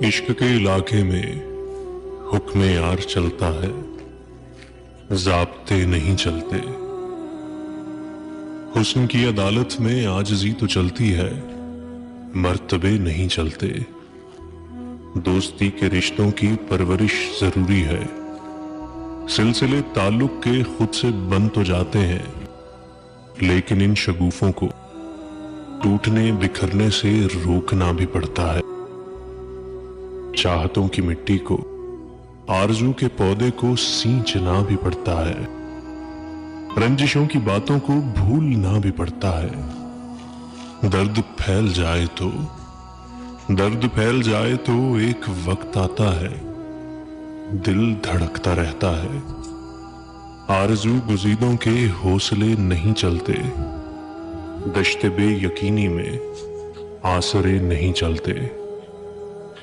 इश्क के इलाके में हुक्म यार चलता है, ज़ाब्ते नहीं चलते। हुस्न की अदालत में आजिज़ी तो चलती है, मर्तबे नहीं चलते। दोस्ती के रिश्तों की परवरिश जरूरी है, सिलसिले ताल्लुक के खुद से बन तो जाते हैं, लेकिन इन शगुफों को टूटने बिखरने से रोकना भी पड़ता है। चाहतों की मिट्टी को, आरज़ू के पौधे को सींचना भी पड़ता है, रंजिशों की बातों को भूलना भी पड़ता है। दर्द फैल जाए तो एक वक्त आता है, दिल धड़कता रहता है। आरज़ू गुज़ीदों के हौसले नहीं चलते, दश्ते बेयकीनी में आसरे नहीं चलते।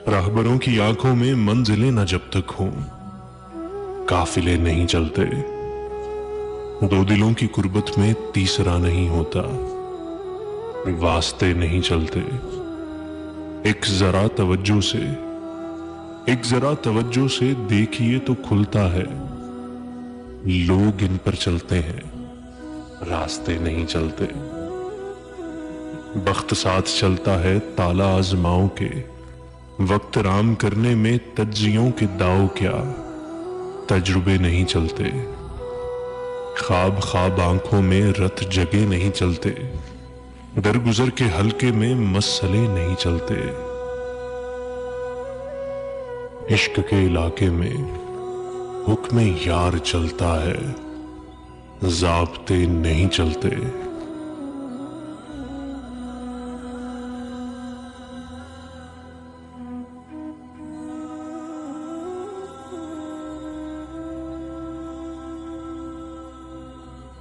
राहबरों की आंखों में मंजिलें न जब तक हों, काफिले नहीं चलते। दो दिलों की कुर्बत में तीसरा नहीं होता, वास्ते नहीं चलते। एक जरा तवज्जो से देखिए तो खुलता है, लोग इन पर चलते हैं, रास्ते नहीं चलते। बख्त साथ चलता है ताला आजमाओं के, वक्त राम करने में तज्जियों के दाव क्या, तजुर्बे नहीं चलते। ख्वाब आंखों में रत जगे नहीं चलते, दरगुजर के हल्के में मसले नहीं चलते। इश्क के इलाके में हुक्म यार चलता है, ज़ाब्ते नहीं चलते।